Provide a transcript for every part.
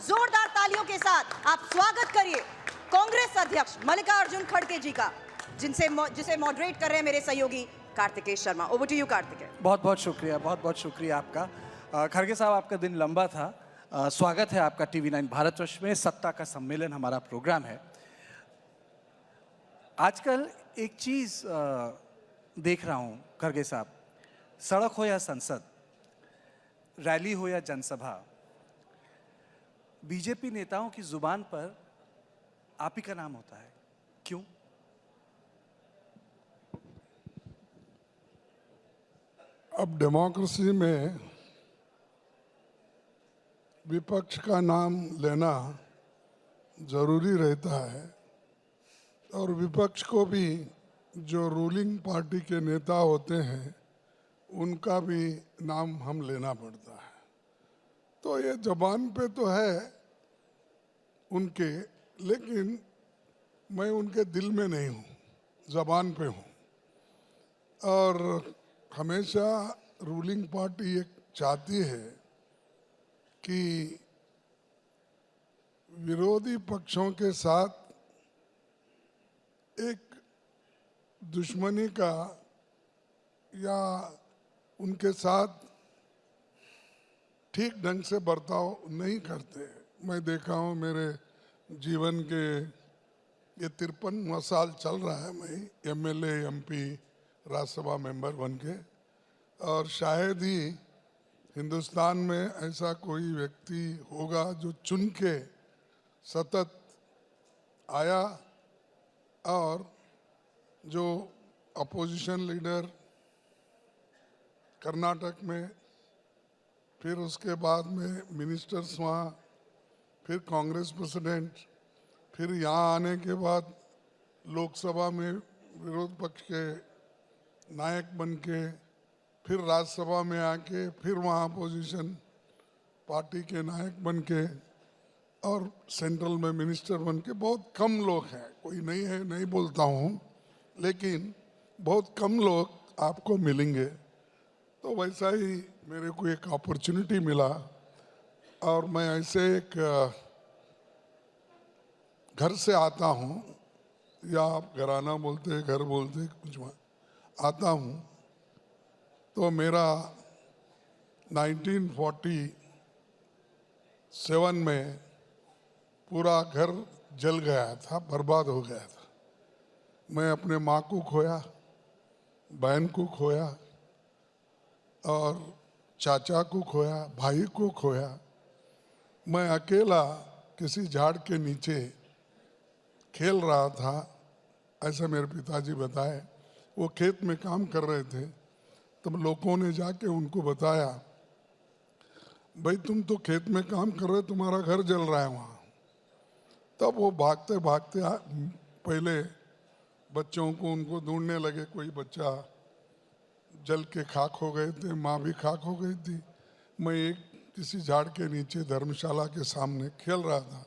जोरदार तालियों के साथ आप स्वागत करिए कांग्रेस अध्यक्ष मल्लिकार्जुन खड़गे जी का, जिसे मॉडरेट कर रहे हैं मेरे सहयोगी Kartikeya Sharma. Over to you Kartikeya. बहुत बहुत शुक्रिया आपका। खड़गे साहब, आपका दिन लंबा था। स्वागत है आपका TV9 भारतवर्ष में। सत्ता का सम्मेलन हमारा प्रोग्राम है। आजकल एक चीज देख रहा हूं खड़गे साहब, सड़क हो या संसद, रैली हो या जनसभा, बीजेपी नेताओं की जुबान पर आप ही का नाम होता है। क्यों? अब डेमोक्रेसी में विपक्ष का नाम लेना जरूरी रहता है और विपक्ष को भी जो रूलिंग पार्टी के नेता होते हैं उनका भी नाम हम लेना पड़ता है। तो ये जबान पे तो है उनके, लेकिन मैं उनके दिल में नहीं हूँ, जबान पे हूँ। और हमेशा रूलिंग पार्टी ये चाहती है कि विरोधी पक्षों के साथ एक दुश्मनी का या उनके साथ ठीक ढंग से बर्ताव नहीं करते। मैं देखा हूँ मेरे जीवन के ये 53वां साल चल रहा है, मैं MLA MP राज्यसभा मेंबर बन के, और शायद ही हिंदुस्तान में ऐसा कोई व्यक्ति होगा जो चुन के सतत आया और जो अपोजिशन लीडर कर्नाटक में, फिर उसके बाद में मिनिस्टर्स वहाँ, फिर कांग्रेस प्रेसिडेंट, फिर यहाँ आने के बाद लोकसभा में विरोध पक्ष के नायक बन के, फिर राज्यसभा में आके, फिर वहाँ अपोजिशन पार्टी के नायक बन के, और सेंट्रल में मिनिस्टर बन के। बहुत कम लोग हैं, कोई नहीं है, नहीं बोलता हूँ, लेकिन बहुत कम लोग आपको मिलेंगे। तो वैसा ही मेरे को एक अपॉर्चुनिटी मिला और मैं ऐसे एक घर से आता हूँ, या आप घराना बोलते, घर बोलते, कुछ आता हूँ। तो मेरा 1947 में पूरा घर जल गया था, बर्बाद हो गया था। मैं अपने माँ को खोया, बहन को खोया और चाचा को खोया, भाई को खोया। मैं अकेला किसी झाड़ के नीचे खेल रहा था, ऐसा मेरे पिताजी बताए। वो खेत में काम कर रहे थे, तब लोगों ने जाके उनको बताया, भाई तुम तो खेत में काम कर रहे, तुम्हारा घर जल रहा है वहाँ। तब वो भागते भागते पहले बच्चों को उनको ढूंढने लगे, कोई बच्चा जल के खाक हो गए थे, माँ भी खाक हो गई थी। मैं एक किसी झाड़ के नीचे धर्मशाला के सामने खेल रहा था,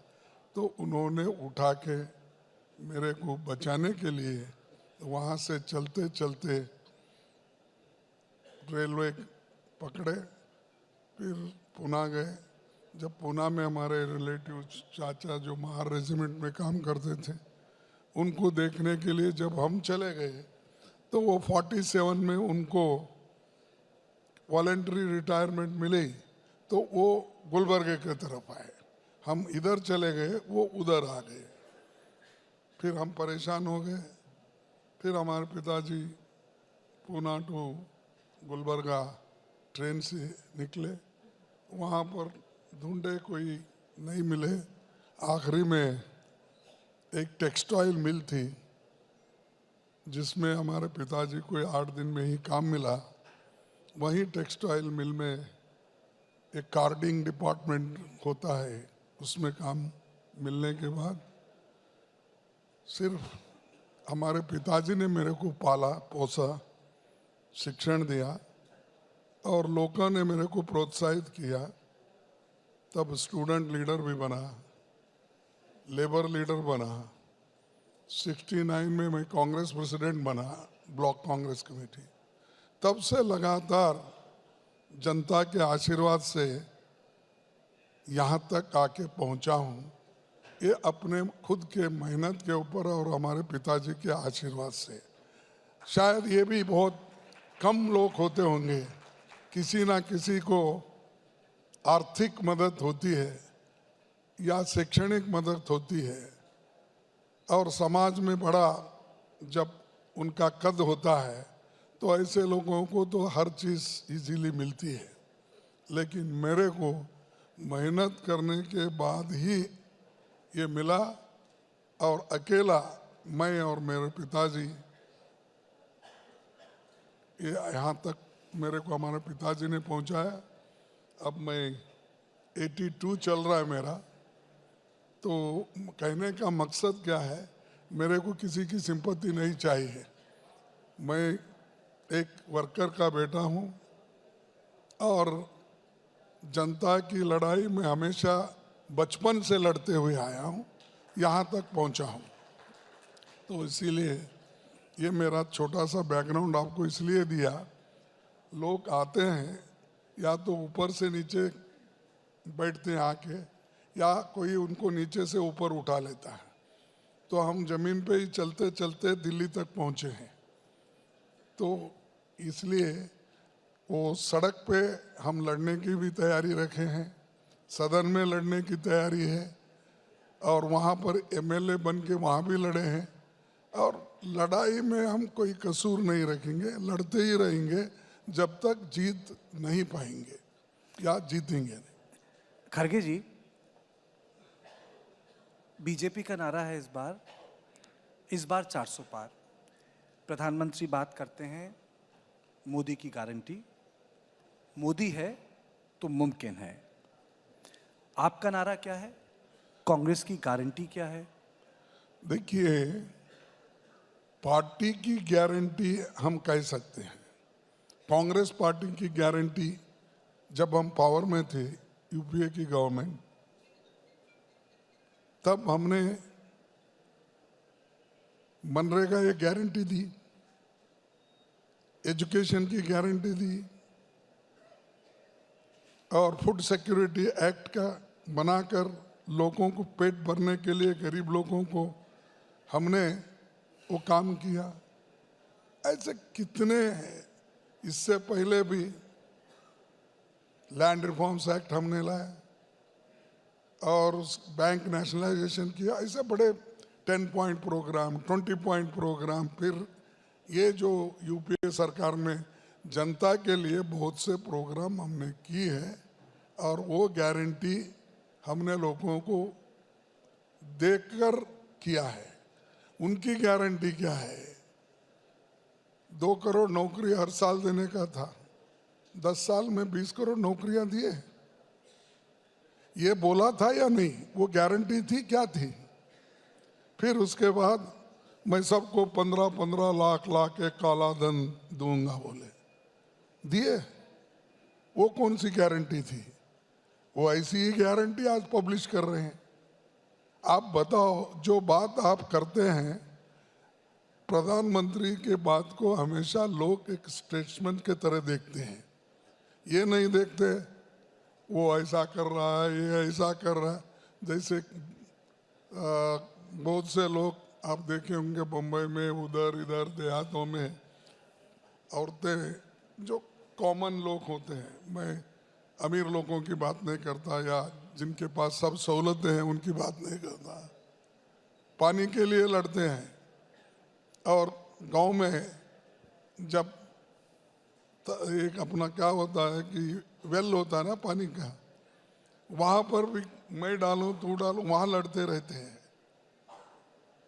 तो उन्होंने उठा के मेरे को बचाने के लिए वहाँ से चलते चलते रेलवे पकड़े, फिर पुणे गए। जब पुणे में हमारे रिलेटिव चाचा जो महार रेजिमेंट में काम करते थे, उनको देखने के लिए जब हम चले गए, तो वो 47 में उनको वॉलेंटरी रिटायरमेंट मिली, तो वो गुलबर्गे की तरफ आए। हम इधर चले गए, वो उधर आ गए। फिर हम परेशान हो गए। फिर हमारे पिताजी पुणे टू गुलबर्गा ट्रेन से निकले, वहाँ पर ढूंढे, कोई नहीं मिले। आखिरी में एक टेक्सटाइल मिल थी जिसमें हमारे पिताजी को 8 दिन में ही काम मिला। वहीं टेक्सटाइल मिल में एक कार्डिंग डिपार्टमेंट होता है, उसमें काम मिलने के बाद सिर्फ हमारे पिताजी ने मेरे को पाला पोसा, शिक्षण दिया और लोगों ने मेरे को प्रोत्साहित किया। तब स्टूडेंट लीडर भी बना, लेबर लीडर बना। 69 में मैं कांग्रेस प्रेसिडेंट बना, ब्लॉक कांग्रेस कमेटी। तब से लगातार जनता के आशीर्वाद से यहाँ तक आके पहुँचा हूँ, ये अपने खुद के मेहनत के ऊपर और हमारे पिताजी के आशीर्वाद से। शायद ये भी बहुत कम लोग होते होंगे, किसी ना किसी को आर्थिक मदद होती है या शैक्षणिक मदद होती है, और समाज में बड़ा जब उनका कद होता है तो ऐसे लोगों को तो हर चीज़ इजीली मिलती है। लेकिन मेरे को मेहनत करने के बाद ही ये मिला, और अकेला मैं और मेरे पिताजी ये यहाँ तक मेरे को हमारे पिताजी ने पहुँचाया। अब मैं 82 चल रहा है मेरा, तो कहने का मकसद क्या है, मेरे को किसी की सिंपत्ति नहीं चाहिए। मैं एक वर्कर का बेटा हूँ और जनता की लड़ाई में हमेशा बचपन से लड़ते हुए आया हूँ, यहाँ तक पहुँचा हूँ। तो इसीलिए ये मेरा छोटा सा बैकग्राउंड आपको इसलिए दिया। लोग आते हैं या तो ऊपर से नीचे बैठते हैं आके, या कोई उनको नीचे से ऊपर उठा लेता है, तो हम जमीन पे ही चलते चलते दिल्ली तक पहुँचे हैं। तो इसलिए वो सड़क पे हम लड़ने की भी तैयारी रखे हैं, सदन में लड़ने की तैयारी है, और वहाँ पर एमएलए बन के वहाँ भी लड़े हैं। और लड़ाई में हम कोई कसूर नहीं रखेंगे, लड़ते ही रहेंगे जब तक जीत नहीं पाएंगे या जीतेंगे नहीं। खड़गे जी, बीजेपी का नारा है इस बार 400 पार। प्रधानमंत्री बात करते हैं मोदी की गारंटी, मोदी है तो मुमकिन है। आपका नारा क्या है? कांग्रेस की गारंटी क्या है? देखिए, पार्टी की गारंटी हम कह सकते हैं। कांग्रेस पार्टी की गारंटी, जब हम पावर में थे, यूपीए की गवर्नमेंट, तब हमने मनरेगा ये गारंटी दी, एजुकेशन की गारंटी दी, और फूड सिक्योरिटी एक्ट का बनाकर लोगों को पेट भरने के लिए, गरीब लोगों को हमने वो काम किया। ऐसे कितने हैं। इससे पहले भी लैंड रिफॉर्म्स एक्ट हमने लाया और बैंक नेशनलाइजेशन किया। ऐसे बड़े 10 पॉइंट प्रोग्राम, 20 पॉइंट प्रोग्राम। फिर ये जो यूपीए सरकार में जनता के लिए बहुत से प्रोग्राम हमने किए हैं, और वो गारंटी हमने लोगों को देकर किया है। उनकी गारंटी क्या है? 2 करोड़ नौकरी हर साल देने का था, 10 साल में 20 करोड़ नौकरियां दिए। ये बोला था या नहीं? वो गारंटी थी, क्या थी? फिर उसके बाद मैं सबको 15-15 लाख एक काला धन दूंगा बोले, दिए। वो कौन सी गारंटी थी? वो ऐसी ही गारंटी आज पब्लिश कर रहे हैं। आप बताओ, जो बात आप करते हैं, प्रधानमंत्री के बात को हमेशा लोग एक स्टेटसमैन के तरह देखते हैं। ये नहीं देखते वो ऐसा कर रहा है, ये ऐसा कर रहा है। जैसे बहुत से लोग आप देखे होंगे बम्बई में, उधर इधर देहातों में, औरतें जो कॉमन लोग होते हैं, मैं अमीर लोगों की बात नहीं करता या जिनके पास सब सहूलतें हैं उनकी बात नहीं करता, पानी के लिए लड़ते हैं। और गांव में जब एक अपना क्या होता है कि वेल होता है ना पानी का, वहाँ पर भी मैं डालूं तू डालूं, वहाँ लड़ते रहते हैं।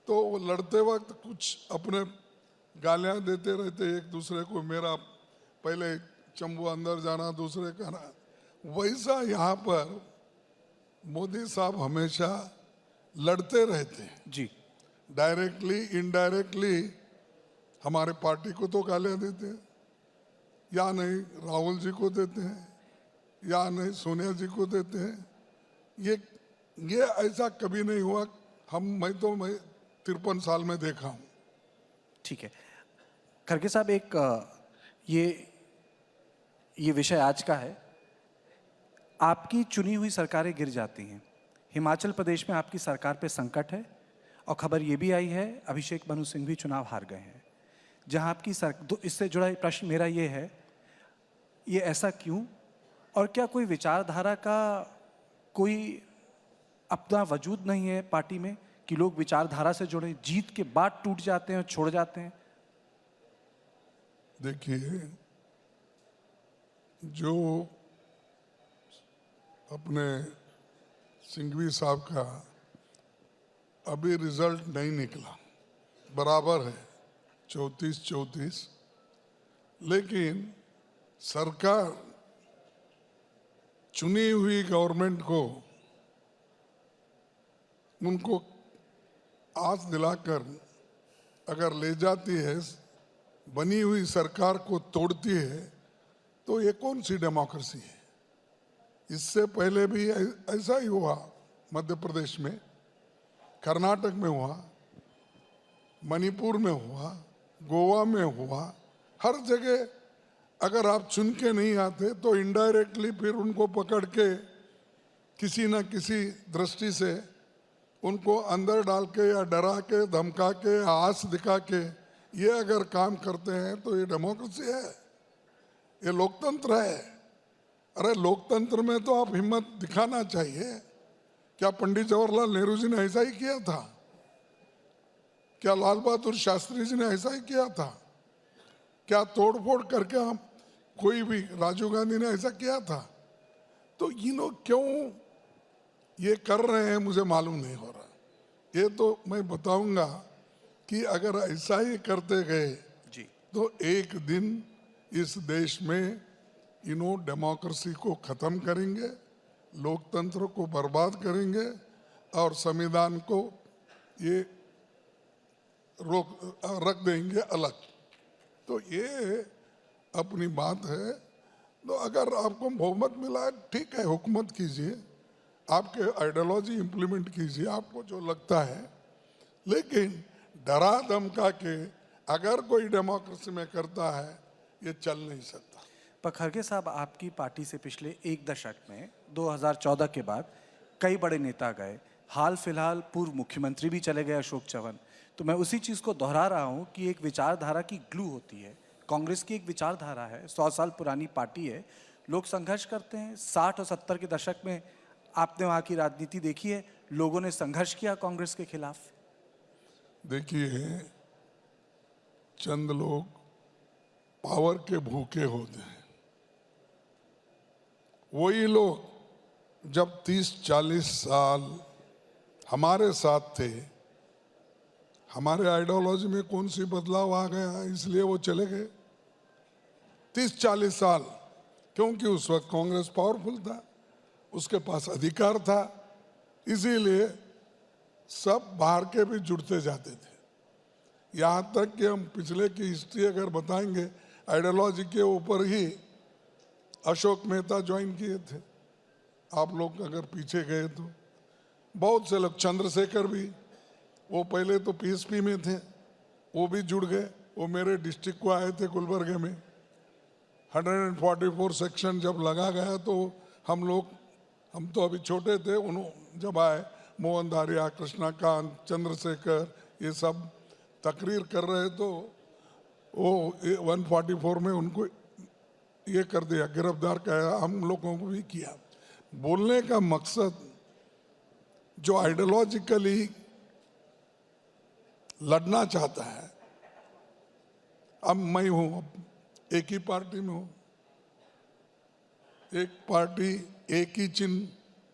तो वो लड़ते वक्त कुछ अपने गालियाँ देते रहते एक दूसरे को, मेरा पहले चंबू अंदर जाना, दूसरे का ना। वैसा यहाँ पर मोदी साहब हमेशा लड़ते रहते हैं जी। Directly indirectly. हमारे पार्टी को तो गालियाँ देते हैं, या नहीं राहुल जी को देते हैं, या नहीं सोनिया जी को देते हैं। ये ऐसा कभी नहीं हुआ। मैं 53 साल में देखा हूँ। ठीक है खड़गे साहब, एक ये विषय आज का है। आपकी चुनी हुई सरकारें गिर जाती हैं। हिमाचल प्रदेश में आपकी सरकार पे संकट है और खबर ये भी आई है अभिषेक मनु सिंह भी चुनाव हार गए हैं। जहां आपकी इससे जुड़ा प्रश्न मेरा ये है, ये ऐसा क्यों? और क्या कोई विचारधारा का कोई अपना वजूद नहीं है पार्टी में कि लोग विचारधारा से जुड़े, जीत के बाद टूट जाते हैं और छोड़ जाते हैं? देखिए, जो अपने सिंघवी साहब का अभी रिजल्ट नहीं निकला, बराबर है 34-34, लेकिन सरकार चुनी हुई गवर्नमेंट को उनको आस दिलाकर अगर ले जाती है, बनी हुई सरकार को तोड़ती है, तो ये कौन सी डेमोक्रेसी है? इससे पहले भी ऐसा ही हुआ। मध्य प्रदेश में, कर्नाटक में हुआ, मणिपुर में हुआ, गोवा में हुआ। हर जगह अगर आप चुन के नहीं आते तो इनडायरेक्टली फिर उनको पकड़ के किसी न किसी दृष्टि से उनको अंदर डाल के या डरा के, धमका के, आस दिखा के ये अगर काम करते हैं तो ये डेमोक्रेसी है, ये लोकतंत्र है। अरे लोकतंत्र में तो आप हिम्मत दिखाना चाहिए। क्या पंडित जवाहरलाल नेहरू जी ने ऐसा ही किया था? क्या लाल बहादुर शास्त्री जी ने ऐसा ही किया था? क्या तोड़फोड़ करके हम कोई भी, राजीव गांधी ने ऐसा किया था? तो ये लोग क्यों ये कर रहे हैं मुझे मालूम नहीं हो रहा। ये तो मैं बताऊंगा कि अगर ऐसा ही करते गए जी, तो एक दिन इस देश में डेमोक्रेसी को खत्म करेंगे, लोकतंत्र को बर्बाद करेंगे और संविधान को ये रख देंगे अलग। तो ये अपनी बात है। तो अगर आपको बहुमत मिला है, ठीक है, हुकूमत कीजिए, आपके आइडियोलॉजी इम्प्लीमेंट कीजिए, आपको जो लगता है, लेकिन डरा धमका के अगर कोई डेमोक्रेसी में करता है, ये चल नहीं सकता। पर खड़गे साहब, आपकी पार्टी से पिछले एक दशक में 2014 के बाद कई बड़े नेता गए, हाल फिलहाल पूर्व मुख्यमंत्री भी चले गए अशोक चव्हाण। तो मैं उसी चीज़ को दोहरा रहा हूँ कि एक विचारधारा की ग्लू होती है। कांग्रेस की एक विचारधारा है, 100 साल पुरानी पार्टी है, लोग संघर्ष करते हैं। 60 और 70 के दशक में आपने वहाँ की राजनीति देखी है, लोगों ने संघर्ष किया कांग्रेस के खिलाफ। देखिए, चंद लोग पावर के भूखे होते हैं। वही लोग जब 30-40 साल हमारे साथ थे, हमारे आइडियोलॉजी में कौन सी बदलाव आ गया इसलिए वो चले गए। 30-40 साल, क्योंकि उस वक्त कांग्रेस पावरफुल था, उसके पास अधिकार था, इसीलिए सब बाहर के भी जुड़ते जाते थे। यहाँ तक कि हम पिछले की हिस्ट्री अगर बताएंगे, आइडियोलॉजी के ऊपर ही अशोक मेहता ज्वाइन किए थे। आप लोग अगर पीछे गए तो बहुत से लोग, चंद्रशेखर भी, वो पहले तो पीएसपी में थे, वो भी जुड़ गए। वो मेरे डिस्ट्रिक्ट को आए थे, गुलबर्गे में। 144 सेक्शन जब लगा गया तो हम तो अभी छोटे थे, उन्होंने जब आए, मोहन धारिया, कृष्णाकांत, चंद्रशेखर, ये सब तकरीर कर रहे, तो वो 144 में उनको ये कर दिया, गिरफ्तार किया। हम लोगों को भी किया। बोलने का मकसद, जो आइडियोलॉजिकली लड़ना चाहता है, अब मैं हूं, एक ही पार्टी में हूं, एक पार्टी, एक ही चिन्ह,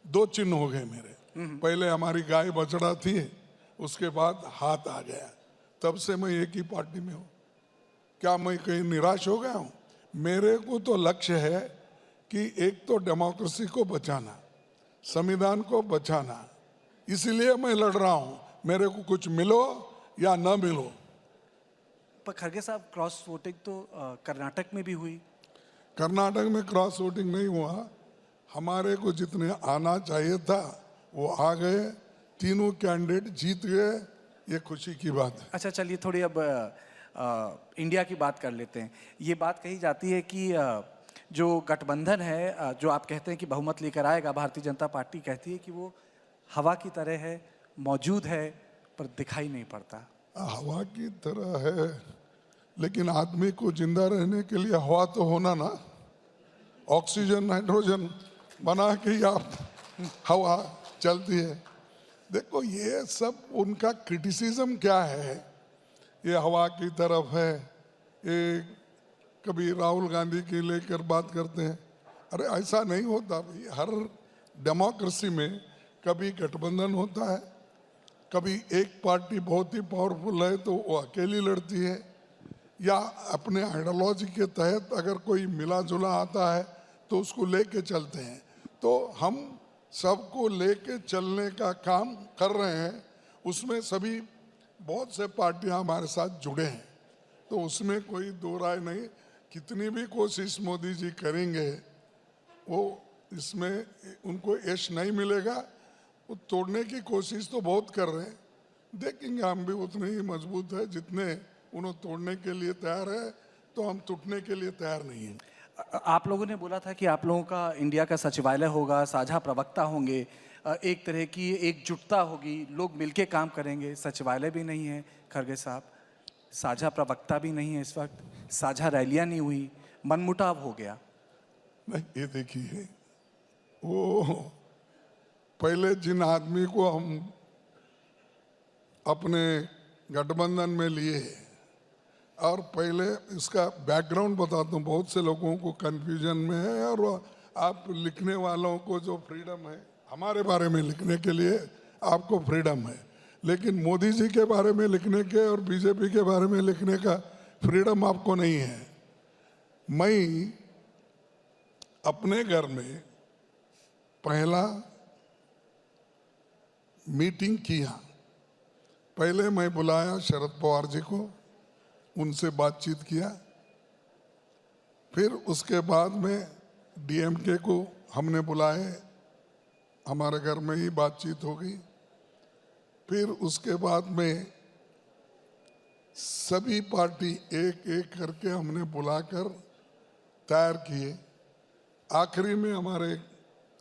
2 चिन्ह हो गए मेरे। पहले हमारी गाय बछड़ा थी, उसके बाद हाथ आ गया, तब से मैं एक ही पार्टी में हूं। क्या मैं कहीं निराश हो गया हूं? मेरे को तो लक्ष्य है कि एक तो डेमोक्रेसी को बचाना, संविधान को बचाना, इसलिए मैं लड़ रहा हूं। मेरे को कुछ मिलो या न मिलो। पर खड़गे साहब, क्रॉस वोटिंग तो कर्नाटक में भी हुई। कर्नाटक में क्रॉस वोटिंग नहीं हुआ। हमारे को जितने आना चाहिए था वो आ गए, तीनों कैंडिडेट जीत गए, ये खुशी की बात है। अच्छा, चलिए थोड़ी अब इंडिया की बात कर लेते हैं। ये बात कही जाती है कि जो गठबंधन है, जो आप कहते हैं कि बहुमत लेकर आएगा, भारतीय जनता पार्टी कहती है कि वो हवा की तरह है, मौजूद है, पर दिखाई नहीं पड़ता। हवा की तरह है, लेकिन आदमी को जिंदा रहने के लिए हवा तो होना ना, ऑक्सीजन नाइट्रोजन बना के ही आप हवा चलती है। देखो ये सब उनका क्रिटिसिज्म क्या है, ये हवा की तरफ है, ये कभी राहुल गांधी की लेकर बात करते हैं। अरे ऐसा नहीं होता भाई, हर डेमोक्रेसी में कभी गठबंधन होता है, कभी एक पार्टी बहुत ही पावरफुल है तो वो अकेली लड़ती है, या अपने आइडियोलॉजी के तहत अगर कोई मिला जुला आता है तो उसको लेके चलते हैं। तो हम सबको लेके चलने का काम कर रहे हैं, उसमें सभी बहुत से पार्टियां हमारे साथ जुड़े हैं, तो उसमें कोई दो राय नहीं। कितनी भी कोशिश मोदी जी करेंगे वो इसमें उनको यश नहीं मिलेगा। वो तोड़ने की कोशिश तो बहुत कर रहे हैं, देखेंगे हम भी उतने ही मजबूत है जितने उन्हें तोड़ने के लिए तैयार है, तो हम टूटने के लिए तैयार नहीं हैं। आप लोगों ने बोला था कि आप लोगों का इंडिया का सचिवालय होगा, साझा प्रवक्ता होंगे, एक तरह की एकजुटता होगी, लोग मिलके काम करेंगे। सचिवालय भी नहीं है खरगे साहब, साझा प्रवक्ता भी नहीं है, इस वक्त साझा रैलियां नहीं हुई, मनमुटाव हो गया। नहीं, ये देखिए, वो पहले जिन आदमी को हम अपने गठबंधन में लिए, और पहले इसका बैकग्राउंड बताता हूँ, बहुत से लोगों को कंफ्यूजन में है, और आप लिखने वालों को जो फ्रीडम है, हमारे बारे में लिखने के लिए आपको फ्रीडम है, लेकिन मोदी जी के बारे में लिखने के और बीजेपी के बारे में लिखने का फ्रीडम आपको नहीं है। मैं अपने घर में पहला मीटिंग किया, पहले मैं बुलाया शरद पवार जी को, उनसे बातचीत किया, फिर उसके बाद में डीएमके को हमने बुलाए, हमारे घर में ही बातचीत हो गई। फिर उसके बाद में सभी पार्टी एक एक करके हमने बुलाकर तैयार किए। आखिरी में हमारे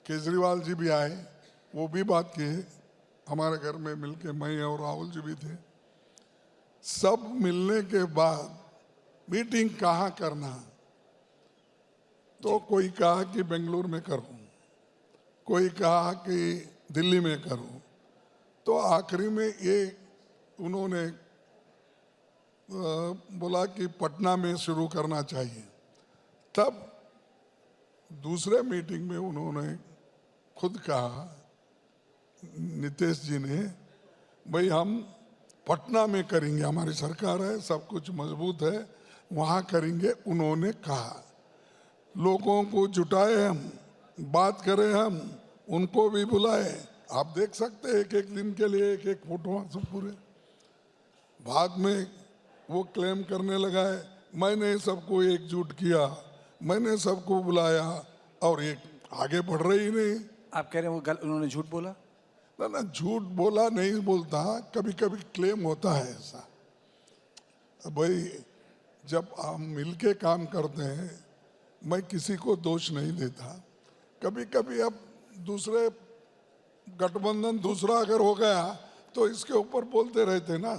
केजरीवाल जी भी आए, वो भी बात किए, हमारे घर में मिलके मैं और राहुल जी भी थे। सब मिलने के बाद मीटिंग कहाँ करना, तो कोई कहा कि बेंगलुरु में करूं, कोई कहा कि दिल्ली में करूं, तो आखिरी में ये उन्होंने बोला कि पटना में शुरू करना चाहिए। तब दूसरे मीटिंग में उन्होंने खुद कहा, नीतीश जी ने, भाई हम पटना में करेंगे, हमारी सरकार है, सब कुछ मजबूत है, वहाँ करेंगे। उन्होंने कहा, लोगों को जुटाए, हम बात करें, हम उनको भी बुलाए। आप देख सकते हैं एक एक दिन के लिए एक एक फोटो सब पूरे। बाद में वो क्लेम करने लगा है, मैंने सबको एकजुट किया, मैंने सबको बुलाया, और ये आगे बढ़ रही नहीं। आप कह रहे हैं उन्होंने झूठ बोला? ना, झूठ बोला नहीं बोलता, कभी कभी क्लेम होता है ऐसा। भाई जब हम मिलके काम करते हैं, मैं किसी को दोष नहीं देता। कभी कभी अब दूसरे गठबंधन दूसरा अगर हो गया तो इसके ऊपर बोलते रहते ना।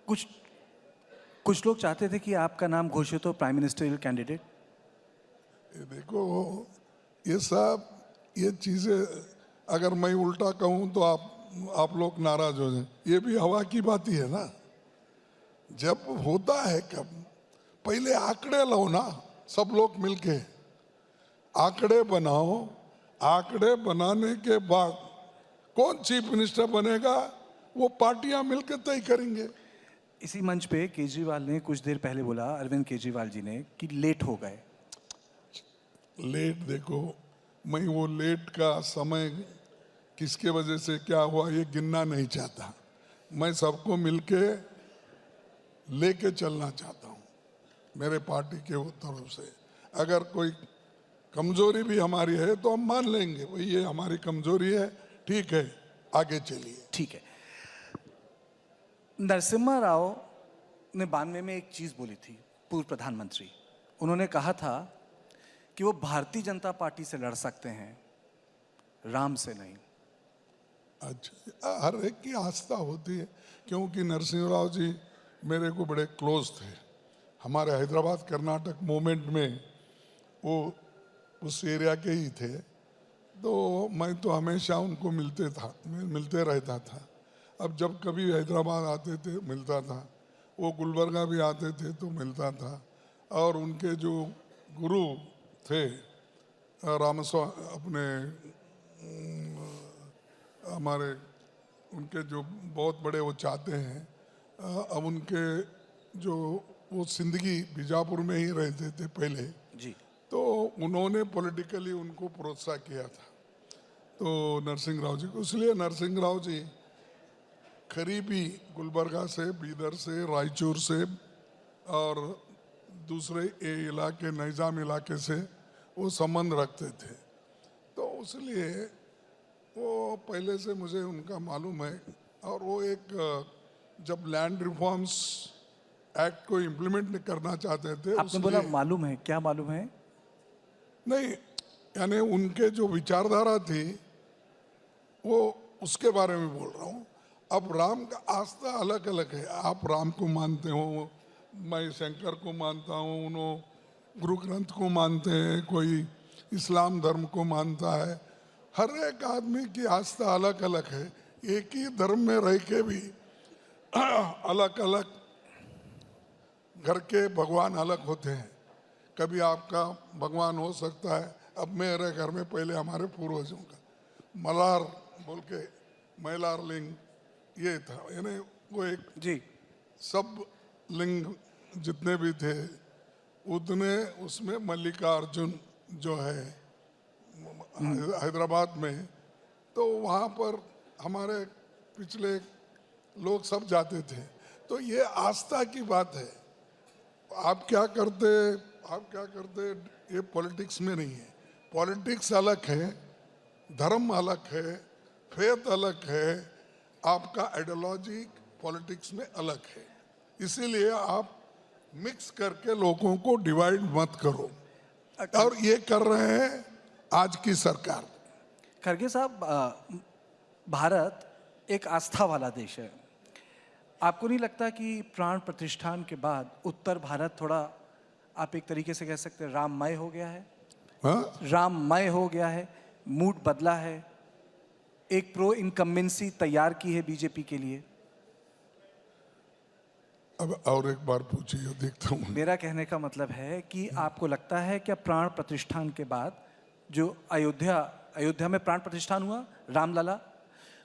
कुछ लोग चाहते थे कि आपका नाम घोषित हो प्राइम मिनिस्टरियल कैंडिडेट। ये देखो, ये सब ये चीजें अगर मैं उल्टा कहूं तो आप लोग नाराज हो जाए। ये भी हवा की बात ही है ना। जब होता है कब, पहले आंकड़े लो ना, सब लोग मिलके आंकड़े बनाओ। आंकड़े बनाने के बाद कौन चीफ मिनिस्टर बनेगा वो पार्टियां मिलकर तय करेंगे। इसी मंच पे केजरीवाल ने कुछ देर पहले बोला, अरविंद केजरीवाल जी ने, कि लेट हो गए। लेट, देखो मैं वो लेट का समय किसके वजह से क्या हुआ ये गिनना नहीं चाहता। मैं सबको मिलके लेके चलना चाहता हूँ मेरे पार्टी के तरफ से। अगर कोई कमजोरी भी हमारी है तो हम मान लेंगे, भाई ये हमारी कमजोरी है, ठीक है, आगे चलिए। ठीक है। नरसिम्हा राव ने 92 में एक चीज बोली थी, पूर्व प्रधानमंत्री। उन्होंने कहा था कि वो भारतीय जनता पार्टी से लड़ सकते हैं, राम से नहीं। अच्छा, हर एक की आस्था होती है, क्योंकि नरसिंह राव जी मेरे को बड़े क्लोज थे। हमारे हैदराबाद कर्नाटक मूवमेंट में वो उस एरिया के ही थे, तो मैं तो हमेशा उनको मिलते रहता था। अब जब कभी हैदराबाद आते थे मिलता था, वो गुलबर्गा भी आते थे तो मिलता था। और उनके जो गुरु थे अपने हमारे उनके जो बहुत बड़े वो चाहते हैं, अब उनके जो वो जिंदगी बीजापुर में ही रहते थे पहले, जी। तो उन्होंने पॉलिटिकली उनको प्रोत्साहन किया था, तो नरसिंह राव जी को। इसलिए नरसिंह राव जी करीबी गुलबर्गा से, बीदर से, रायचूर से और दूसरे ये इलाके निजाम इलाके से वो संबंध रखते थे, तो इसलिए वो पहले से मुझे उनका मालूम है। और वो एक जब लैंड रिफॉर्म्स एक्ट को इम्प्लीमेंट करना चाहते थे, आपने बोला मालूम है, क्या मालूम है? नहीं, यानी उनके जो विचारधारा थी वो उसके बारे में बोल रहा हूँ। अब राम का आस्था अलग अलग है, आप राम को मानते हो, मैं शंकर को मानता हूँ, उन्होंने गुरु ग्रंथ को मानते हैं, कोई इस्लाम धर्म को मानता है। हर एक आदमी की आस्था अलग अलग है। एक ही धर्म में रह के भी अलग अलग घर के भगवान अलग होते हैं। कभी आपका भगवान हो सकता है, अब मेरे घर में पहले हमारे पूर्वजों का मलार बोल के मैलार लिंग ये था, यानी वो एक जी। सब लिंग जितने भी थे उतने उसमें मल्लिकार्जुन जो है हैदराबाद में, तो वहाँ पर हमारे पिछले लोग सब जाते थे। तो ये आस्था की बात है। आप क्या करते ये पॉलिटिक्स में नहीं है। पॉलिटिक्स अलग है, धर्म अलग है, फेथ अलग है, आपका आइडियोलॉजी पॉलिटिक्स में अलग है। इसीलिए आप मिक्स करके लोगों को डिवाइड मत करो, और ये कर रहे हैं आज की सरकार। खड़गे साहब, भारत एक आस्था वाला देश है। आपको नहीं लगता कि प्राण प्रतिष्ठान के बाद उत्तर भारत थोड़ा, आप एक तरीके से कह सकते हैं, राममय हो गया है? हाँ? राममय हो गया है, मूड बदला है, एक प्रो इनकम्बेंसी तैयार की है बीजेपी के लिए। अब और एक बार पूछिए, देखता हूँ। मेरा कहने का मतलब है कि आपको लगता है क्या प्राण प्रतिष्ठान के बाद जो अयोध्या में प्राण प्रतिष्ठान हुआ रामलला,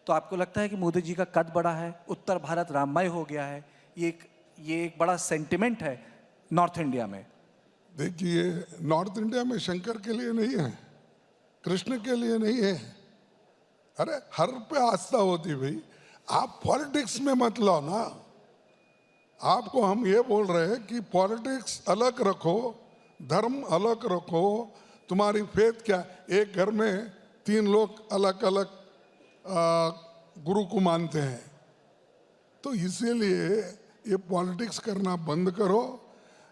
तो आपको लगता है कि मोदी जी का कद बढ़ा है, उत्तर भारत राममय हो गया है? ये एक बड़ा सेंटिमेंट है नॉर्थ इंडिया में। देखिए, नॉर्थ इंडिया में शंकर के लिए नहीं है, कृष्ण के लिए नहीं है। अरे हर पे आस्था होती भाई, आप पॉलिटिक्स में मत लो ना। आपको हम ये बोल रहे हैं कि पॉलिटिक्स अलग रखो, धर्म अलग रखो, तुम्हारी फेथ क्या। एक घर में 3 लोग अलग अलग गुरु को मानते हैं, तो इसीलिए ये पॉलिटिक्स करना बंद करो।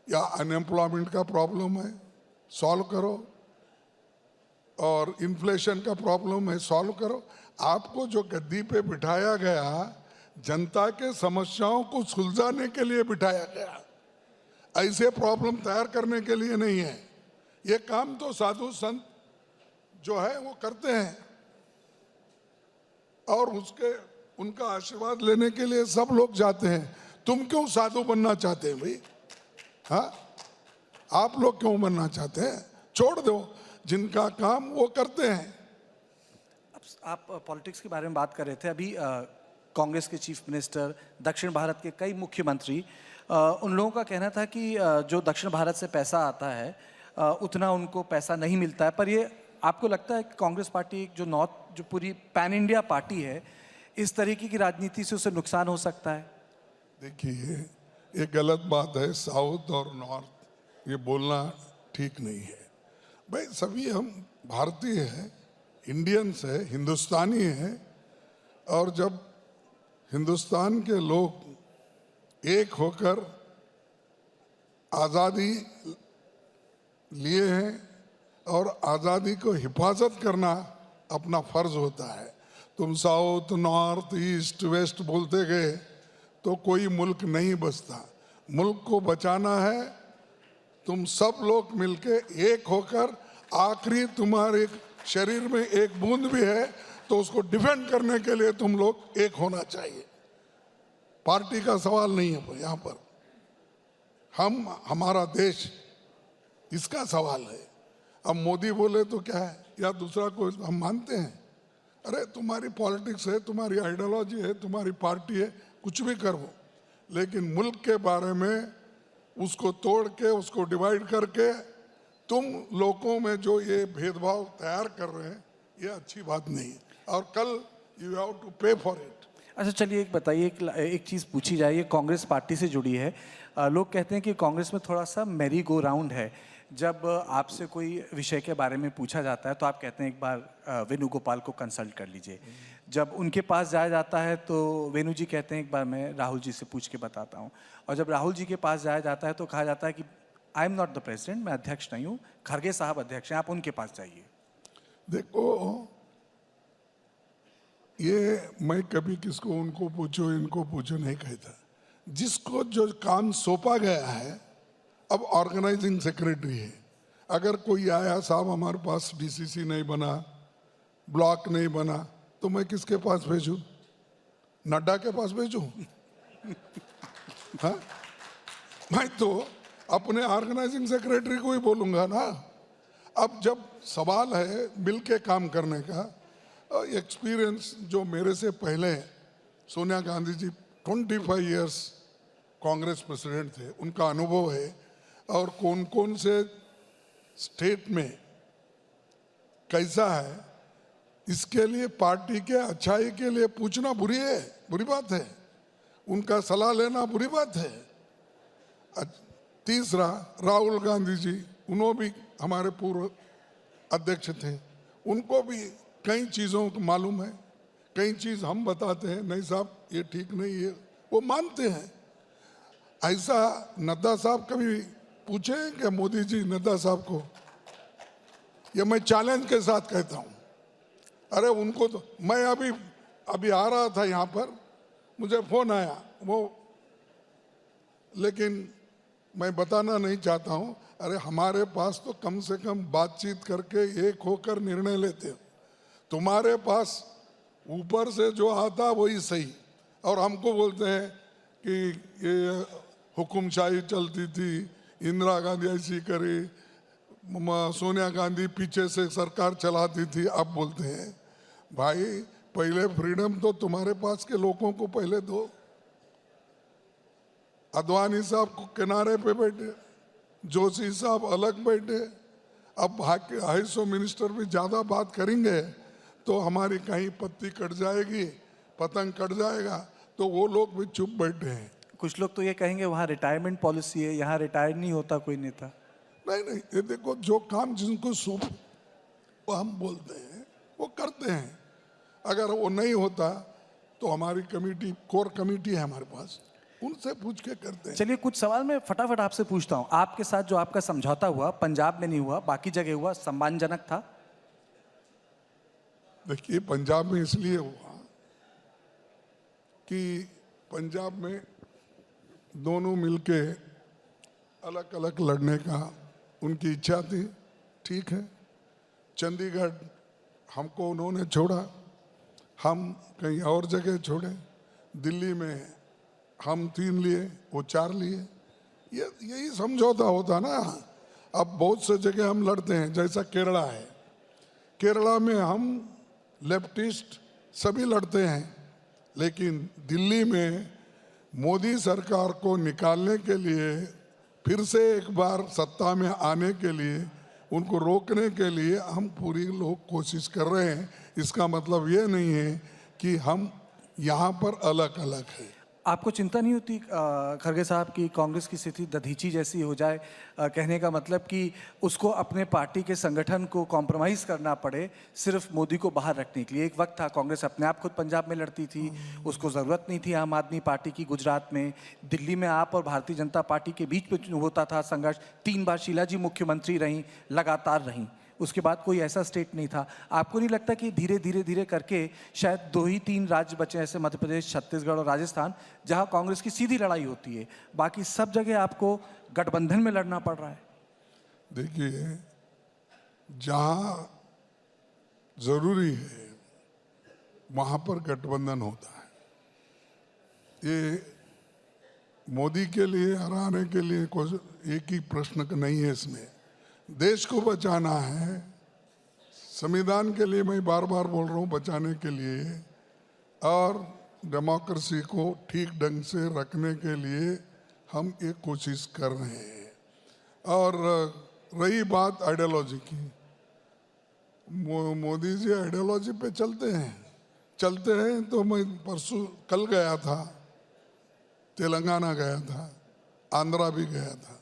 या अनएम्प्लॉयमेंट का प्रॉब्लम है, सॉल्व करो, और इन्फ्लेशन का प्रॉब्लम है, सॉल्व करो। आपको जो गद्दी पे बिठाया गया, जनता के समस्याओं को सुलझाने के लिए बिठाया गया, ऐसे प्रॉब्लम तैयार करने के लिए नहीं है। ये काम तो साधु संत जो है वो करते हैं, और उनका आशीर्वाद लेने के लिए सब लोग जाते हैं। तुम क्यों साधु बनना चाहते हैं भाई? हाँ, आप लोग क्यों बनना चाहते हैं? छोड़ दो, जिनका काम वो करते हैं। आप पॉलिटिक्स के बारे में बात कर रहे थे अभी। कांग्रेस के चीफ मिनिस्टर, दक्षिण भारत के कई मुख्यमंत्री, उन लोगों का कहना था कि जो दक्षिण भारत से पैसा आता है उतना उनको पैसा नहीं मिलता है। पर ये आपको लगता है कि कांग्रेस पार्टी जो पूरी पैन इंडिया पार्टी है, इस तरीके की राजनीति से उसे नुकसान हो सकता है? देखिए, ये गलत बात है। साउथ और नॉर्थ ये बोलना ठीक नहीं है भाई। सभी हम भारतीय हैं, इंडियंस है, हिंदुस्तानी हैं, और जब हिंदुस्तान के लोग एक होकर आज़ादी लिए हैं और आज़ादी को हिफाजत करना अपना फर्ज होता है। तुम साउथ नॉर्थ ईस्ट वेस्ट बोलते गए तो कोई मुल्क नहीं बचता। मुल्क को बचाना है, तुम सब लोग मिलके एक होकर, आखिरी तुम्हारे शरीर में एक बूंद भी है तो उसको डिफेंड करने के लिए तुम लोग एक होना चाहिए। पार्टी का सवाल नहीं है यहाँ पर, हमारा देश, इसका सवाल है। अब मोदी बोले तो क्या है, या दूसरा कोई, हम मानते हैं। अरे तुम्हारी पॉलिटिक्स है, तुम्हारी आइडियोलॉजी है, तुम्हारी पार्टी है, कुछ भी करो, लेकिन मुल्क के बारे में उसको तोड़ के, उसको डिवाइड करके तुम लोगों में जो ये भेदभाव तैयार कर रहे हैं, ये अच्छी बात नहीं है, और कल यू हैव टू पे फॉर इट। अच्छा चलिए एक बताइए, एक चीज़ पूछी जाए, ये कांग्रेस पार्टी से जुड़ी है। लोग कहते हैं कि कांग्रेस में थोड़ा सा मैरी गो राउंड है। जब आपसे कोई विषय के बारे में पूछा जाता है तो आप कहते हैं एक बार वेणुगोपाल को कंसल्ट कर लीजिए। जब उनके पास जाया जाता है तो वेणु जी कहते हैं एक बार मैं राहुल जी से पूछ के बताता हूँ। और जब राहुल जी के पास जाया जाता है तो कहा जाता है कि I am not the president, मैं अध्यक्ष नहीं हूँ, खड़गे साहब अध्यक्ष हैं, आप उनके पास जाइए। देखो, ये मैं कभी किसको उनको पूछो इनको पूछो नहीं कहता। जिसको जो काम सौंपा गया है, अब ऑर्गेनाइजिंग सेक्रेटरी है, अगर कोई आया, साहब हमारे पास डीसीसी नहीं बना, ब्लॉक नहीं बना, तो मैं किसके पास भेजूं? नड्डा के पास भेजूं? हाँ, मैं तो अपने ऑर्गेनाइजिंग सेक्रेटरी को ही बोलूंगा ना। अब जब सवाल है मिल के काम करने का, एक्सपीरियंस जो मेरे से पहले सोनिया गांधी जी 25 इयर्स कांग्रेस प्रेसिडेंट थे, उनका अनुभव है, और कौन कौन से स्टेट में कैसा है, इसके लिए पार्टी के अच्छाई के लिए पूछना बुरी बात है, उनका सलाह लेना बुरी बात है। तीसरा, राहुल गांधी जी, उन्होंने भी हमारे पूर्व अध्यक्ष थे, उनको भी कई चीज़ों को मालूम है, कई चीज़ हम बताते हैं, नहीं साहब ये ठीक नहीं है, वो मानते हैं। ऐसा नड्डा साहब कभी पूछे क्या मोदी जी नड्डा साहब को? ये मैं चैलेंज के साथ कहता हूँ। अरे उनको तो, मैं अभी आ रहा था यहाँ पर, मुझे फोन आया वो, लेकिन मैं बताना नहीं चाहता हूँ। अरे हमारे पास तो कम से कम बातचीत करके एक होकर निर्णय लेते हो, तुम्हारे पास ऊपर से जो आता वही सही, और हमको बोलते हैं कि ये हुकुमशाही चलती थी, इंदिरा गांधी ऐसी करी, सोनिया गांधी पीछे से सरकार चलाती थी। अब बोलते हैं भाई पहले फ्रीडम तो तुम्हारे पास के लोगों को पहले दो। अद्वानी साहब को किनारे पे बैठे, जोशी साहब अलग बैठे, अब 250 मिनिस्टर भी ज्यादा बात करेंगे तो हमारी कहीं पत्ती कट जाएगी, पतंग कट जाएगा, तो वो लोग भी चुप बैठे हैं। कुछ लोग तो ये कहेंगे वहाँ रिटायरमेंट पॉलिसी है, यहाँ रिटायर नहीं होता कोई नेता। नहीं, ये देखो, जो काम जिनको सूप वो हम बोलते हैं वो करते हैं। अगर वो नहीं होता तो हमारी कमेटी, कोर कमेटी है हमारे पास, उनसे पूछ के करते हैं। चलिए कुछ सवाल मैं फटाफट आपसे पूछता हूँ। आपके साथ जो आपका समझौता हुआ, पंजाब में नहीं हुआ, बाकी जगह हुआ, सम्मानजनक था? देखिए, पंजाब में इसलिए हुआ कि पंजाब में दोनों मिलके अलग अलग लड़ने का उनकी इच्छा थी, ठीक है। चंडीगढ़ हमको उन्होंने छोड़ा, हम कहीं और जगह छोड़े। दिल्ली में हम 3 लिए, वो 4 लिए, यही समझौता होता ना। अब बहुत से जगह हम लड़ते हैं, जैसा केरला है, केरला में हम लेफ्टिस्ट सभी लड़ते हैं, लेकिन दिल्ली में मोदी सरकार को निकालने के लिए, फिर से एक बार सत्ता में आने के लिए, उनको रोकने के लिए हम पूरी लोग कोशिश कर रहे हैं। इसका मतलब ये नहीं है कि हम यहाँ पर अलग अलग हैं। आपको चिंता नहीं होती खड़गे साहब की कांग्रेस की स्थिति दधीची जैसी हो जाए? कहने का मतलब कि उसको अपने पार्टी के संगठन को कॉम्प्रोमाइज़ करना पड़े सिर्फ मोदी को बाहर रखने के लिए। एक वक्त था कांग्रेस अपने आप खुद पंजाब में लड़ती थी, उसको ज़रूरत नहीं थी आम आदमी पार्टी की गुजरात में। दिल्ली में आप और भारतीय जनता पार्टी के बीच में होता था संघर्ष। 3 बार शीला जी मुख्यमंत्री रहीं, लगातार रहीं। उसके बाद कोई ऐसा स्टेट नहीं था। आपको नहीं लगता कि धीरे धीरे धीरे करके शायद 2 ही 3 राज्य बचे हैं, ऐसे मध्य प्रदेश, छत्तीसगढ़ और राजस्थान, जहां कांग्रेस की सीधी लड़ाई होती है, बाकी सब जगह आपको गठबंधन में लड़ना पड़ रहा है? देखिए, जहां जरूरी है वहां पर गठबंधन होता है। ये मोदी के लिए हराने के लिए कोई एक ही प्रश्न नहीं है इसमें। देश को बचाना है, संविधान के लिए मैं बार बार बोल रहा हूँ, बचाने के लिए और डेमोक्रेसी को ठीक ढंग से रखने के लिए हम ये कोशिश कर रहे हैं। और रही बात आइडियोलॉजी की, मोदी जी आइडियोलॉजी पे चलते हैं तो मैं परसों कल गया था, तेलंगाना गया था, आंध्रा भी गया था।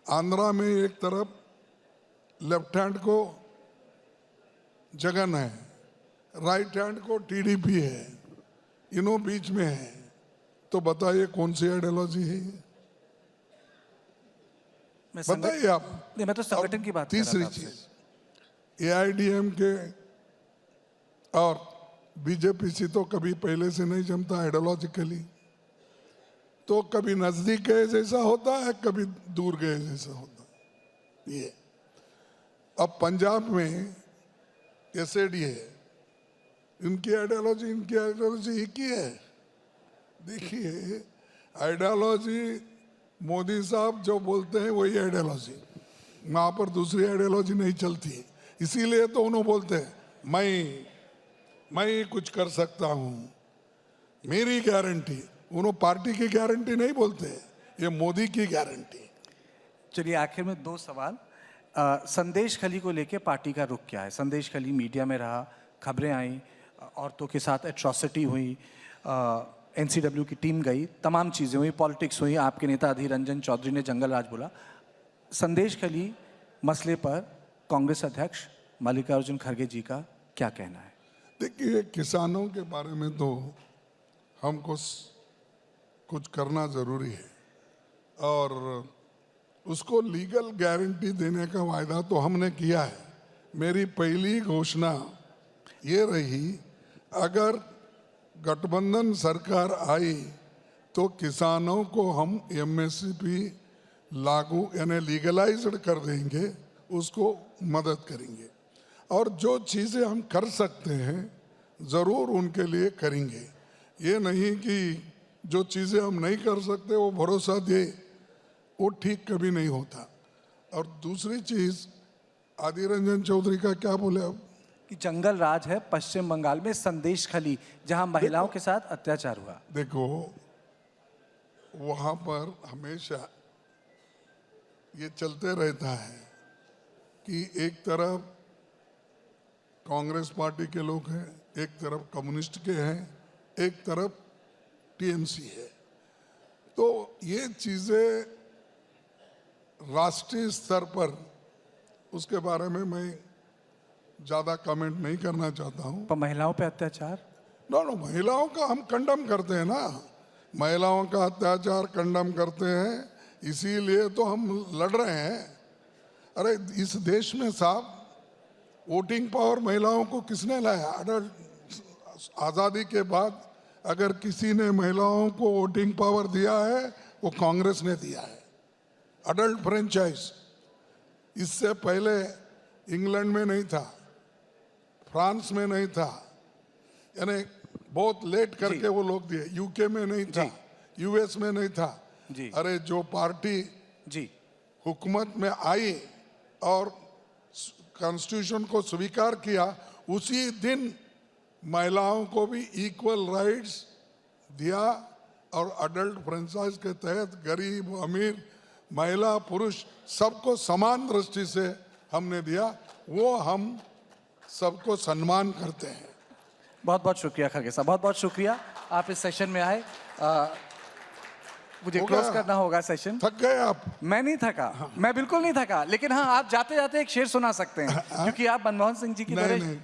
आंध्रा में एक तरफ लेफ्ट हैंड को जगन है, राइट हैंड को टीडीपी है, इन्हों बीच में है। तो बताइए कौन सी आइडियोलॉजी है? बताइए आप। नहीं, मैं तो संगठन की बात कर रहा था तीसरी आपसे। चीज, एआईडीएम के और बीजेपी से तो कभी पहले से नहीं जमता आइडियोलॉजिकली, तो कभी नजदीक गए जैसा होता है, कभी दूर गए जैसा होता है। ये अब पंजाब में एसएडी है, इनकी आइडियोलॉजी एक ही है। देखिए, आइडियोलॉजी मोदी साहब जो बोलते हैं वही आइडियोलॉजी, वहां पर दूसरी आइडियोलॉजी नहीं चलती। इसीलिए तो उन्होंने बोलते हैं मैं कुछ कर सकता हूं, मेरी गारंटी। उन्होंने पार्टी की गारंटी नहीं बोलते, ये मोदी की गारंटी। चलिए, आखिर में 2 सवाल। संदेश खली को लेके पार्टी का रुख क्या है? संदेश खली मीडिया में रहा, खबरें आई, औरतों के साथ एट्रॉसिटी हुई, एनसीडब्ल्यू की टीम गई, तमाम चीज़ें हुई, पॉलिटिक्स हुई, आपके नेता अधीर रंजन चौधरी ने जंगल राज बोला। संदेश खली मसले पर कांग्रेस अध्यक्ष मल्लिकार्जुन खड़गे जी का क्या कहना है? देखिए, किसानों के बारे में तो हमको कुछ करना जरूरी है और उसको लीगल गारंटी देने का वायदा तो हमने किया है। मेरी पहली घोषणा ये रही, अगर गठबंधन सरकार आई तो किसानों को हम एमएसपी लागू यानी लीगलाइज्ड कर देंगे, उसको मदद करेंगे और जो चीज़ें हम कर सकते हैं ज़रूर उनके लिए करेंगे। ये नहीं कि जो चीज़ें हम नहीं कर सकते वो भरोसा दे, वो ठीक कभी नहीं होता। और दूसरी चीज़, अधीर रंजन चौधरी का क्या बोले अब कि जंगल राज है पश्चिम बंगाल में संदेश खली, जहां महिलाओं के साथ अत्याचार हुआ। देखो, वहाँ पर हमेशा ये चलते रहता है कि एक तरफ कांग्रेस पार्टी के लोग हैं, एक तरफ कम्युनिस्ट के हैं, एक तरफ टीएमसी है। तो ये चीज़ें राष्ट्रीय स्तर पर उसके बारे में मैं ज़्यादा कमेंट नहीं करना चाहता हूँ। पर महिलाओं पे अत्याचार? नो, महिलाओं का हम कंडम करते हैं ना, महिलाओं का अत्याचार कंडम करते हैं, इसीलिए तो हम लड़ रहे हैं। अरे इस देश में साहब वोटिंग पावर महिलाओं को किसने लाया? आज़ादी के बाद अगर किसी ने महिलाओं को वोटिंग पावर दिया है वो कांग्रेस ने दिया है। अडल्ट फ्रेंचाइज इससे पहले इंग्लैंड में नहीं था, फ्रांस में नहीं था, यानी बहुत लेट करके वो लोग दिए। यूके में नहीं था, यूएस में नहीं था। अरे जो पार्टी हुकूमत में आई और कॉन्स्टिट्यूशन को स्वीकार किया, उसी दिन महिलाओं को भी इक्वल राइट्स दिया और अडल्ट फ्रेंचाइज के तहत गरीब अमीर महिला पुरुष सबको समान दृष्टि से हमने दिया। वो हम सबको सम्मान करते हैं। बहुत बहुत शुक्रिया खड़गे साहब, बहुत बहुत शुक्रिया आप इस सेशन में आए। मुझे क्लोज करना होगा सेशन। थक गए आप? मैं नहीं थका, मैं बिल्कुल नहीं थका, लेकिन हाँ, आप जाते जाते एक शेर सुना सकते हैं क्योंकि आप मनमोहन सिंह जी की नहीं,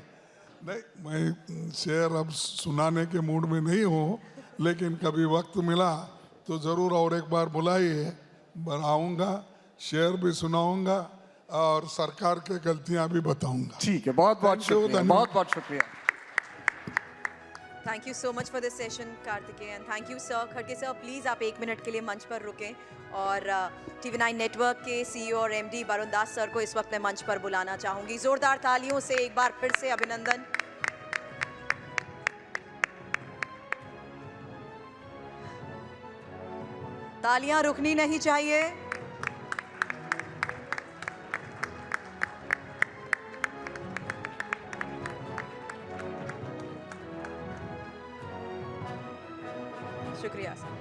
मैं शेर अब सुनाने के मूड में नहीं हूँ, लेकिन कभी वक्त मिला तो ज़रूर और एक बार बुलाइए, आऊँगा, शेर भी सुनाऊँगा और सरकार के गलतियां भी बताऊंगा। ठीक है, बहुत बहुत Thank you, शुक्रिया, धन्यवाद। बहुत बहुत शुक्रिया। Thank you so much for this session Kartikeya, thank you sir. Khadke sir please आप 1 मिनट के लिए मंच पर रुकें और TV9 नेटवर्क के CEO और MD वरुण दास सर को इस वक्त मैं मंच पर बुलाना चाहूंगी। जोरदार तालियों से एक बार फिर से अभिनंदन। तालियां रुकनी नहीं चाहिए। शुक्रिया सर।